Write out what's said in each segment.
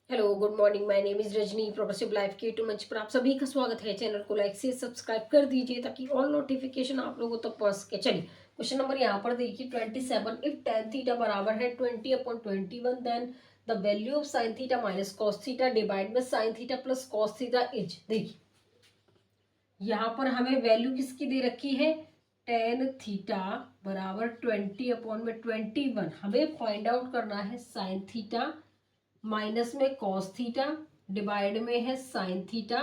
Hello good morning, my name is Rajni, progressive life के to मंच पर आप सभी का स्वागत है। चैनल को लाइक से सब्सक्राइब कर दीजिए ताकि ऑल नोटिफिकेशन आप लोगों तक पहुंच सके। चलिए क्वेश्चन नंबर यहाँ पर देखिए 27। इफ tan थीटा बराबर है 20/21, then the value of sin theta minus cos theta divide by sin theta plus cos theta is. देखिए यहाँ पर हमें वैल्यू किसकी दे रखी है, tan थीटा बराबर 20/21। हमें फाइंड आउट करना है sin थीटा माइनस में कॉस थीटा डिवाइड में है साइन थीटा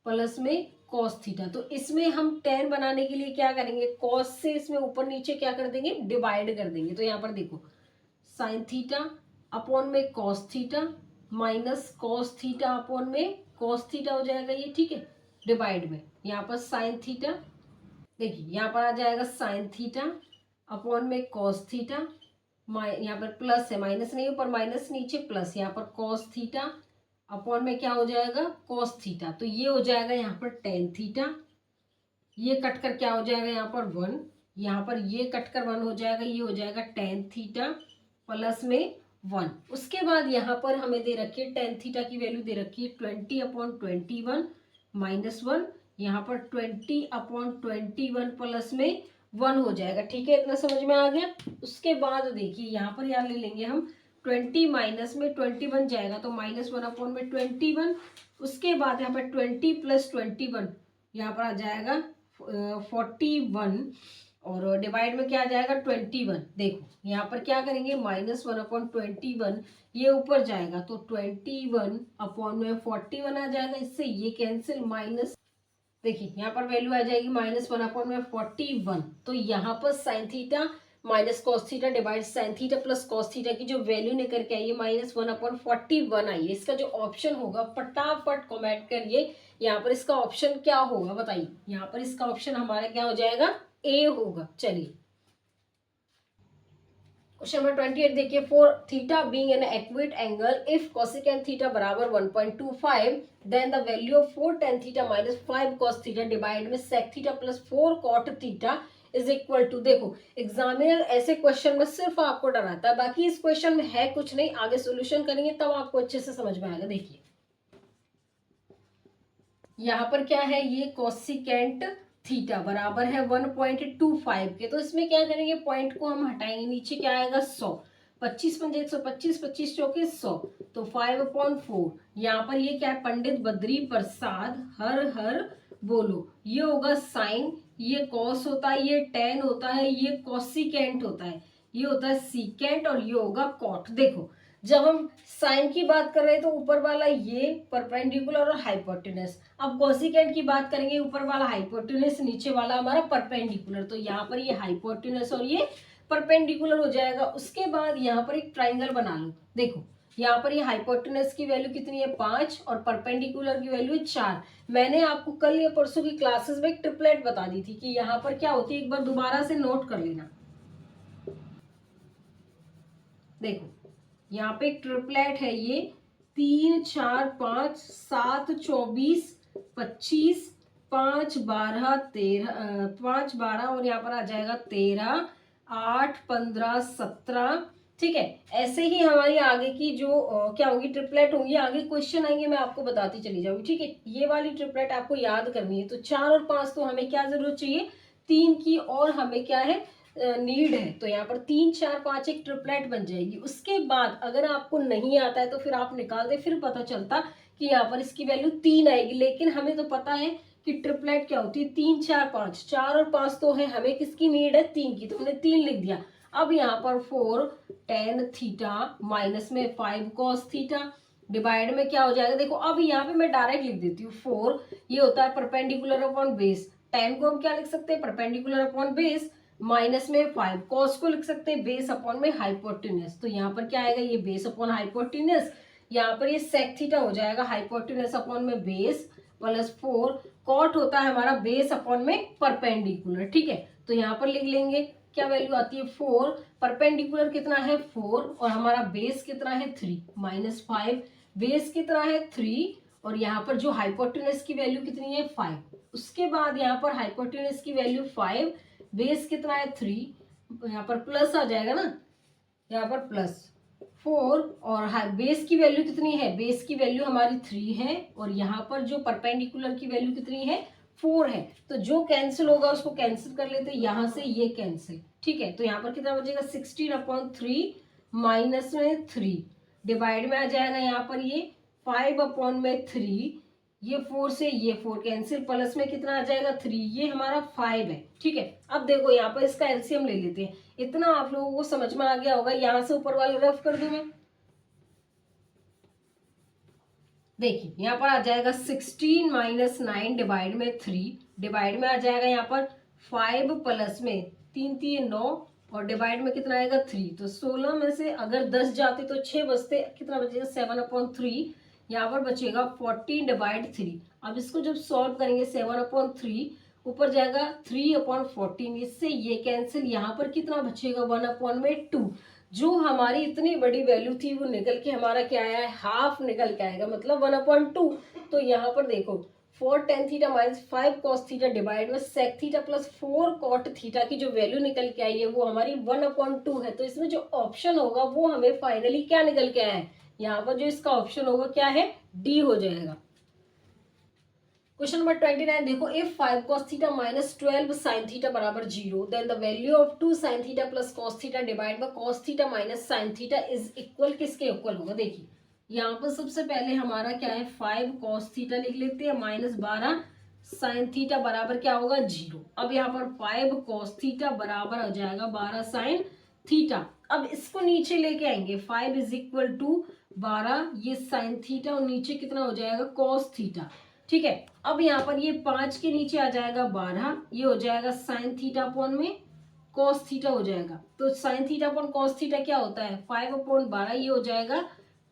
प्लस में कॉस थीटा। तो इसमें हम टेन बनाने के लिए क्या करेंगे, कॉस से इसमें ऊपर नीचे क्या कर देंगे, डिवाइड कर देंगे। तो यहाँ पर देखो साइन थीटा अपॉन में cos theta minus cos theta upon में कॉस थीटा हो जाएगा ये, ठीक है, डिवाइड में यहाँ पर साइन थीटा। देखिए यहाँ पर आ जाएगा साइन थीटा अपॉन में कॉस थीटा, यहाँ पर प्लस है, माइनस नहीं, ऊपर माइनस नीचे प्लस, यहाँ पर कॉस थीटा अपॉन में क्या हो जाएगा, कॉस थीटा। तो ये हो जाएगा यहाँ पर टेन थीटा, ये कट कर क्या हो जाएगा यहाँ पर वन, यहाँ पर ये कट कर वन हो जाएगा, ये हो जाएगा टेन थीटा प्लस में वन। उसके बाद यहाँ पर हमें दे रखी है टेन थीटा की वैल्यू दे रखी है 20/21 माइनस वन, यहाँ पर 20/21 प्लस में वन हो जाएगा। ठीक है, इतना समझ में आ गया। उसके बाद देखिए यहाँ पर यार ले लेंगे हम 20 माइनस में 21 जाएगा तो -1/21। उसके बाद यहाँ पर 20 + 21 यहाँ पर आ जाएगा 41 और डिवाइड में क्या आ जाएगा 21। देखो यहाँ पर क्या करेंगे -1/21, ये ऊपर जाएगा तो 21/41 आ जाएगा, इससे ये कैंसिल माइनस। देखिए यहाँ पर वैल्यू आ जाएगी -1/41। तो यहाँ पर sign theta minus cos theta divide sign theta plus cos theta की जो वैल्यू निकल के आई है -1/41 आई है। इसका जो ऑप्शन होगा फटाफट कमेंट करिए, यहाँ पर इसका ऑप्शन क्या होगा बताइए। यहाँ पर इसका ऑप्शन हमारा क्या हो जाएगा, ए होगा। चलिए क्वेश्चन नंबर 28 देखिए, for theta being an acute angle if cosecant theta बराबर 1.25 then the value of 4 tan theta minus 5 cos theta divide में sec theta plus 4 cot theta is equal to. देखो एग्जामिनर ऐसे क्वेश्चन में सिर्फ आपको डराता है, बाकी इस क्वेश्चन में है कुछ नहीं, आगे सोल्यूशन करेंगे तब आपको अच्छे से समझ में आएगा। देखिए यहाँ पर क्या है, ये कोसिकेंट थीटा बराबर है 1.25 के, तो इसमें क्या करेंगे, पॉइंट को हम हटाएंगे, नीचे क्या आएगा 100, 25×125, 25 चौके 100, तो 5/4। यहाँ पर ये क्या है, पंडित बद्री प्रसाद हर हर बोलो, ये होगा साइन, ये कॉस होता है, ये टेन होता है, ये कॉसिकेंट होता है, ये होता है सीकेंट और ये होगा कॉट। देखो जब हम साइन की बात कर रहे हैं तो ऊपर वाला ये परपेंडिकुलर और हाइपोटेनस, अब कोसिकेंट की बात करेंगे ऊपर वाला हाइपोटेनस, नीचे वाला हमारा परपेंडिकुलर, तो यहाँ पर ये हाइपोटेनस और ये परपेंडिकुलर हो जाएगा। उसके बाद यहाँ पर एक ट्राइंगल बना लो। देखो यहाँ पर ये हाइपोटेनस की वैल्यू कितनी है 5 और परपेंडिकुलर की वैल्यू है 4। मैंने आपको कल या परसों की क्लासेस में एक ट्रिपलेट बता दी थी कि यहाँ पर क्या होती है, एक बार दोबारा से नोट कर लेना। देखो यहाँ पे एक ट्रिपलेट है, ये 3 4 5 7 24 25 5 12 13 5 12 और यहाँ पर आ जाएगा 13 8 15 17। ठीक है, ऐसे ही हमारी आगे की जो क्या होगी ट्रिपलेट होंगी, आगे क्वेश्चन आएंगे मैं आपको बताती चली जाऊंगी। ठीक है, ये वाली ट्रिपलेट आपको याद करनी है। तो 4 और 5 तो हमें क्या जरूरत चाहिए, 3 की, और हमें क्या है नीड है। तो यहाँ पर 3 4 5 एक ट्रिपलेट बन जाएगी। उसके बाद अगर आपको नहीं आता है तो फिर आप निकाल दे, फिर पता चलता कि यहाँ पर इसकी वैल्यू 3 आएगी। लेकिन हमें तो पता है कि ट्रिपलेट क्या होती है, 3 4 5, 4 और 5 तो है, हमें किसकी नीड है 3 की, तो हमने 3 लिख दिया। अब यहाँ पर 4 tan थीटा माइनस में 5 cos थीटा डिवाइड में क्या हो जाएगा, देखो अब यहाँ पे मैं डायरेक्ट लिख देती हूँ 4, ये होता है परपेंडिकुलर अपॉन बेस, tan को हम क्या लिख सकते हैं, परपेंडिकुलर अपॉन बेस, माइनस में 5 cos को लिख सकते हैं बेस अपॉन में हाइपोटेनस। तो यहाँ पर क्या आएगा, ये बेस अपॉन हाइपोटेनस, यहाँ पर ये sec थीटा हो जाएगा हाइपोटेनस अपॉन में बेस प्लस 4 cot होता है हमारा बेस अपॉन में परपेंडिकुलर। ठीक है, तो यहाँ पर लिख लेंगे क्या वैल्यू आती है 4, परपेंडिकुलर कितना है 4 और हमारा बेस कितना है 3, -5 बेस कितना है 3 और यहाँ पर जो हाइपोटेनस की वैल्यू कितनी है 5। उसके बाद यहाँ पर हाइपोटेनस की वैल्यू 5, बेस कितना है 3, यहाँ पर प्लस आ जाएगा ना, यहाँ पर प्लस 4 और हाई बेस की वैल्यू कितनी है, बेस की वैल्यू हमारी 3 है और यहाँ पर जो परपेंडिकुलर की वैल्यू कितनी है 4 है। तो जो कैंसिल होगा उसको कैंसिल कर लेते हैं, यहाँ से ये कैंसिल, ठीक है। तो यहाँ पर कितना बचेगा 16/3 माइनस में 3 डिवाइड में आ जाएगा यहाँ पर ये 5/3, ये 4 से ये 4 कैंसिल, प्लस में कितना आ जाएगा 3, ये हमारा 5 है, ठीक है। अब देखो यहाँ पर इसका एलसीएम ले लेते हैं। इतना आप लोगों को समझ में आ गया होगा, यहाँ से ऊपर वाले रफ कर दूं मैं, देखिए यहाँ पर आ जाएगा 16 माइनस 9 डिवाइड में 3 डिवाइड में आ जाएगा यहाँ पर 5 प्लस में 3 3 9 और डिवाइड में कितना आएगा 3। तो 16 में से अगर 10 जाते तो 6 बचते, कितना बचेगा 7/3, यहाँ पर बचेगा 14 डिवाइड 3। अब इसको जब सॉल्व करेंगे 7/3 ऊपर जाएगा 3/14, इससे ये कैंसिल, यहाँ पर कितना बचेगा 1/2। जो हमारी इतनी बड़ी वैल्यू थी वो निकल के हमारा क्या आया है, हाफ निकल के आएगा, मतलब 1/2। तो यहाँ पर देखो 4 tan theta minus 5 cos theta divide में sec theta plus 4 cot theta की जो वैल्यू निकल के आई है वो हमारी 1/2 है। तो इसमें जो ऑप्शन होगा वो हमें फाइनली क्या निकल के आया है, यहाँ पर जो इसका ऑप्शन होगा क्या है, डी हो जाएगा। क्वेश्चन नंबर 29 देखो, if 5 cos theta minus 12 sin theta बराबर 0 then the value of 2 sin theta plus cos theta divide by cos theta minus sin theta is equal, किसके इक्वल होगा। देखिए यहाँ पर सबसे पहले हमारा क्या है 5 cos थीटा लिख लेते हैं माइनस 12 sin थीटा बराबर क्या होगा 0। अब यहाँ पर 5 cos थीटा बराबर हो जाएगा 12 sin थीटा। अब इसको नीचे लेके आएंगे, 5 इज इक्वल टू 12 ये sin थीटा और नीचे कितना हो जाएगा cos थीटा, ठीक है। अब यहाँ पर ये 5 के नीचे आ जाएगा 12, ये हो जाएगा साइन थीटा अपॉन में कॉस थीटा हो जाएगा। तो sine theta upon cos theta क्या होता है 5/12, ये हो जाएगा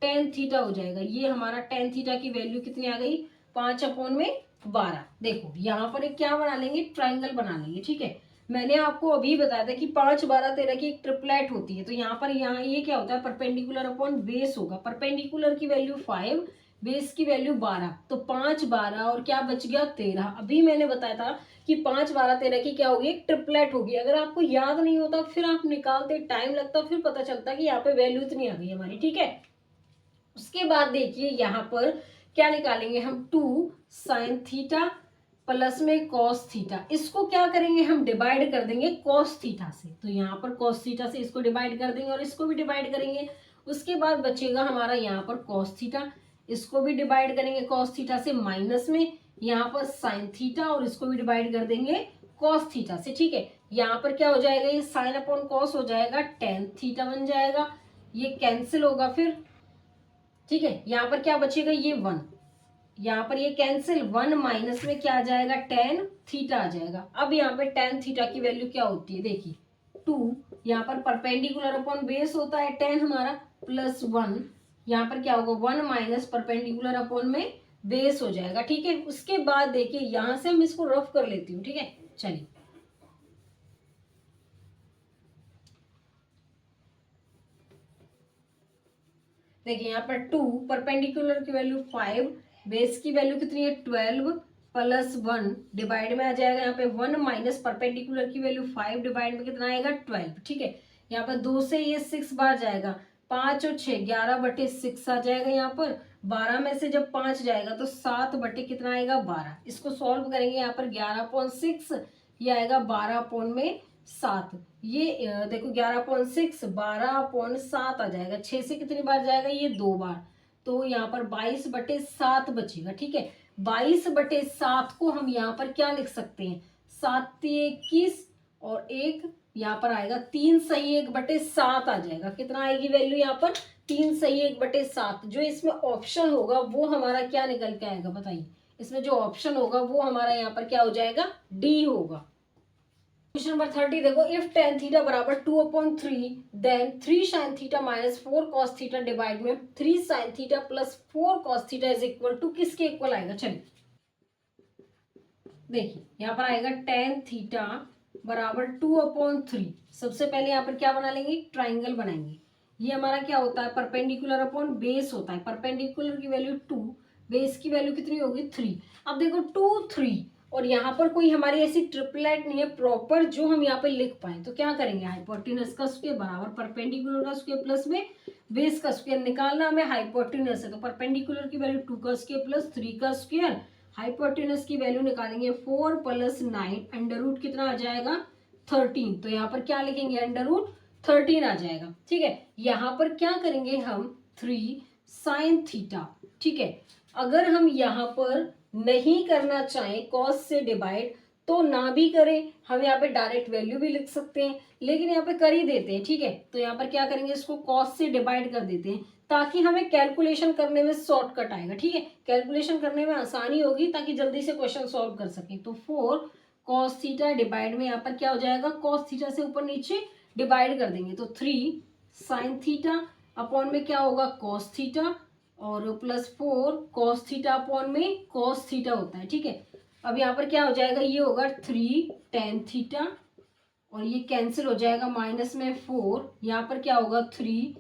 टेन थीटा हो जाएगा। ये हमारा टेन थीटा की वैल्यू कितनी आ गई 5/12। देखो यहाँ पर एक क्या बना लेंगे, ट्राइंगल बना लेंगे, ठीक है। मैंने आपको अभी बताया था कि 5 12 13 की एक ट्रिपलेट होती है। तो यहाँ पर यहाँ ये क्या होता है परपेंडिकुलर अपॉन बेस होगा, परपेंडिकुलर की वैल्यू 5 बेस की वैल्यू 12, तो 5 12 और क्या बच गया 13। अभी मैंने बताया था कि 5 12 13 की क्या होगी, एक ट्रिपलेट होगी। अगर आपको याद नहीं होता फिर आप निकालते टाइम लगता, फिर पता चलता कि यहाँ पे वैल्यू इतनी आ गई हमारी, ठीक है। उसके बाद देखिए यहाँ पर क्या निकालेंगे हम 2 sin थीटा प्लस में cos थीटा, इसको क्या करेंगे हम डिवाइड कर देंगे cos थीटा से। तो यहाँ पर cos थीटा से इसको डिवाइड कर देंगे और इसको भी डिवाइड करेंगे। उसके बाद बचेगा हमारा यहाँ पर cos थीटा, इसको भी डिवाइड करेंगे cos थीटा से, माइनस में यहाँ पर sin थीटा और इसको भी डिवाइड कर देंगे cos थीटा से, ठीक है। यहाँ पर क्या हो जाएगा ये sin अपॉन cos हो जाएगा tan थीटा बन जाएगा, ये कैंसिल होगा फिर, ठीक है। यहाँ पर क्या बचेगा ये 1, यहाँ पर ये कैंसिल 1 माइनस में क्या आ जाएगा tan थीटा आ जाएगा। अब यहाँ पे tan थीटा की वैल्यू क्या होती है देखिए 2, यहाँ पर परपेंडिकुलर अपॉन बेस होता है tan हमारा प्लस 1, यहाँ पर क्या होगा 1 माइनस परपेंडिकुलर अपॉन में बेस हो जाएगा, ठीक है। उसके बाद देखिए यहाँ से हम इसको रफ कर लेती हूँ, ठीक है। चलिए देखिए यहाँ पर 2 परपेंडिकुलर की वैल्यू 5 बेस की वैल्यू कितनी है 12 प्लस 1 डिवाइड में आ जाएगा यहाँ पे 1 माइनस परपेंडिकुलर की वैल्यू 5 डिवाइड में कितना आएगा 12, ठीक है। यहाँ पर 2 से ये 6 बार जाएगा, 5 और 6 11/6 आ जाएगा। यहाँ पर 12 में से जब 5 जाएगा तो 7 बटे कितना आएगा 12। इसको सॉल्व करेंगे यहाँ पर 11/6 ये आएगा 12/7। ये देखो 11/6 12/7 आ जाएगा, 6 से कितनी बार जाएगा ये 2 बार, तो यहाँ पर 22/7 बचेगा, ठीक है। 22/7 को हम यहाँ पर क्या लिख सकते हैं 7 21 और 1 यहाँ पर आएगा 3 सही 1/7 आ जाएगा। कितना आएगी वैल्यू यहाँ पर 3 सही 1/7। जो इसमें ऑप्शन होगा वो हमारा क्या निकल के आएगा बताइए, इसमें जो ऑप्शन होगा वो हमारा यहाँ पर क्या हो जाएगा डी होगा। क्वेश्चन नंबर 30 देखो, इफ tan थीटा बराबर 2/3 then 3 sin theta minus 4 cos theta divide में 3 sin theta plus 4 cos theta is equal to, किसके इक्वल आएगा। चलिए देखिए यहाँ पर आएगा tan थीटा बराबर 2/3। सबसे पहले यहाँ पर क्या बना लेंगे ट्राइंगल बनाएंगे। ये हमारा क्या होता है परपेंडिकुलर अपॉन बेस होता है, परपेंडिकुलर की वैल्यू 2 बेस की वैल्यू कितनी होगी 3। अब देखो 2 3 और यहाँ पर कोई हमारी ऐसी ट्रिपलेट नहीं है प्रॉपर जो हम यहाँ पे लिख पाए, तो क्या करेंगे हाइपोटेनस का स्क्वायर बराबर परपेंडिकुलर का स्क्वायर प्लस में बेस का स्क्वायर निकालना हमें, हाइपोटेन्यूज है तो परपेंडिकुलर की वैल्यू 2 का स्क्वायर प्लस 3 का स्क्वायर, हाइपोटेन्यूज की वैल्यू निकालेंगे 4 प्लस 9, अंडर रूट कितना आ जाएगा 13, तो यहाँ पर क्या लिखेंगे अंडर रूट 13 आ जाएगा। ठीक है, यहाँ पर क्या करेंगे हम 3 साइन थीटा। ठीक है, अगर हम यहाँ पर नहीं करना चाहें कॉस से डिवाइड तो ना भी करें, हम यहाँ पे डायरेक्ट वैल्यू भी लिख सकते हैं, लेकिन यहाँ पे कर ही देते हैं। ठीक है, तो यहाँ पर क्या करेंगे, इसको कॉस से डिवाइड कर देते हैं ताकि हमें कैलकुलेशन करने में शॉर्टकट आएगा। ठीक है, कैलकुलेशन करने में आसानी होगी ताकि जल्दी से क्वेश्चन सॉल्व कर सके। तो 4 कॉस थीटा डिवाइड में यहाँ पर क्या हो जाएगा, कॉस थीटा से ऊपर नीचे डिवाइड कर देंगे तो 3 साइन थीटा अपॉन में क्या होगा कॉस थीटा, और प्लस 4 कॉस थीटा अपॉन में कॉस थीटा होता है। ठीक है, अब यहाँ पर क्या हो जाएगा, ये होगा 3 टेन थीटा, और ये कैंसिल हो जाएगा माइनस में 4, यहाँ पर क्या होगा 3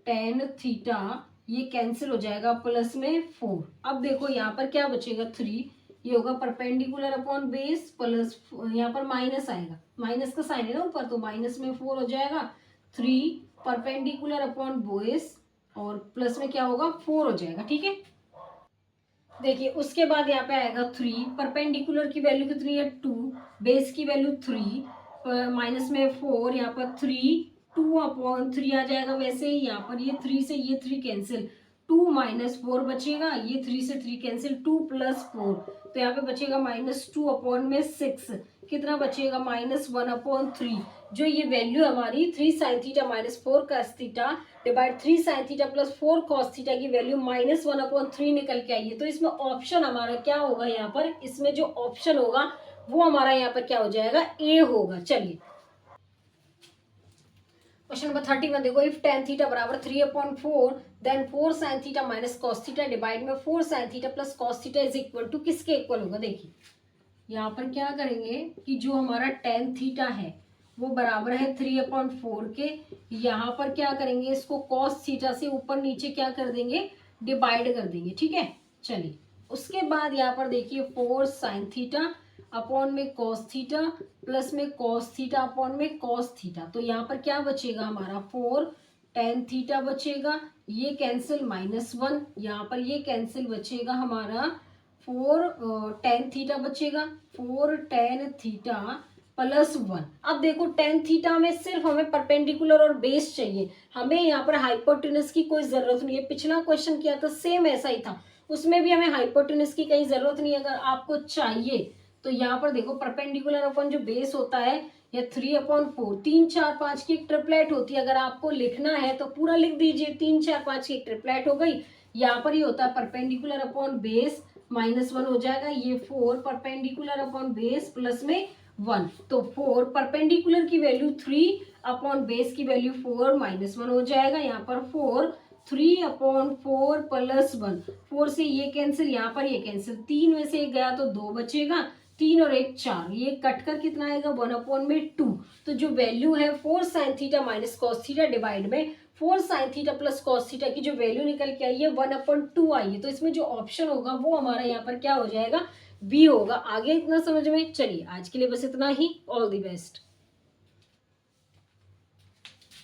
टेन थीटा, ये कैंसिल हो जाएगा प्लस में 4। अब देखो यहाँ पर क्या बचेगा 3, ये होगा परपेंडिकुलर अपॉन बेस प्लस, यहाँ पर माइनस आएगा, माइनस का साइन है ना ऊपर, तो माइनस में 4 हो जाएगा, 3 परपेंडिकुलर अपॉन बेस और प्लस में क्या होगा 4 हो जाएगा। ठीक है, देखिए उसके बाद यहाँ पे आएगा 3, परपेंडिकुलर की वैल्यू कितनी है 2, बेस की वैल्यू 3, माइनस में 4, यहाँ पर 3 2 अपॉन 3 आ जाएगा। वैसे ही यहाँ पर ये 3 से ये 3 कैंसिल, 2 माइनस 4 बचेगा, ये 3 से 3 कैंसिल, 2 प्लस 4, तो यहाँ पे बचेगा माइनस 2 अपॉन में 6, कितना बचेगा माइनस 1 अपॉन 3। जो ये वैल्यू हमारी 3 sign theta minus 4 cos theta divide 3 sign theta plus 4 cos theta की वैल्यू माइनस 1 अपॉन 3 निकल के आई है। तो इसमें ऑप्शन हमारा क्या होगा, यहाँ पर इसमें जो ऑप्शन होगा वो हमारा यहाँ पर क्या हो जाएगा, ए होगा। चलिए क्वेश्चन नंबर 31 देखो, इफ tan थीटा बराबर 3 upon 4 then 4 sine theta minus cos theta divide में 4 sine theta plus cos theta is equal to किसके इक्वल होगा। देखिए यहाँ पर क्या करेंगे कि जो हमारा tan थीटा है वो बराबर है 3 अपॉन 4 के, यहाँ पर क्या करेंगे इसको कॉस थीटा से ऊपर नीचे क्या कर देंगे डिवाइड कर देंगे। ठीक है, चलिए उसके बाद यहाँ पर देखिए 4 साइन थीटा अपॉन में कॉस थीटा प्लस में कॉस थीटा अपॉन में कॉस थीटा, तो यहाँ पर क्या बचेगा हमारा 4 टेन थीटा बचेगा, ये कैंसिल माइनस 1, यहाँ पर ये कैंसिल बचेगा हमारा 4 टेन थीटा बचेगा, 4 टेन थीटा प्लस 1। अब देखो टेन थीटा में सिर्फ हमें परपेंडिकुलर और बेस चाहिए, हमें यहाँ पर हाइपोटेनस की कोई जरूरत नहीं है। पिछला क्वेश्चन किया था सेम ऐसा ही था, उसमें भी हमें हाइपोटेनस की कहीं जरूरत नहीं है। अगर आपको चाहिए तो यहाँ पर देखो परपेंडिकुलर अपन जो बेस होता है या 3 अपॉन 4, 3 4 5 की एक ट्रिपलेट होती है। अगर आपको लिखना है तो पूरा लिख दीजिए, 3 4 5 की एक ट्रिपलेट हो गई। यहाँ पर ये होता है परपेंडिकुलर अपॉन बेस माइनस 1 हो जाएगा, ये 4 परपेंडिकुलर अपॉन बेस प्लस में 1, तो 4 परपेंडिकुलर की वैल्यू 3 अपॉन बेस की वैल्यू 4 माइनस 1 हो जाएगा। यहाँ पर 4 3 अपॉन 4 प्लस 1, 4 से ये कैंसिल, यहाँ पर ये कैंसिल, 3 में से एक गया तो 2 बचेगा, 3 और 1 4, ये कट कर कितना आएगा 1 अपॉन में 2। तो जो वैल्यू है 4 sine theta minus cos theta divide में 4 sine theta plus cos theta की जो वैल्यू निकल के आई है 1 अपॉन 2 आई है। तो इसमें जो ऑप्शन होगा वो हमारा यहाँ पर क्या हो जाएगा, बी होगा। आगे इतना समझ में, चलिए आज के लिए बस इतना ही, ऑल द बेस्ट।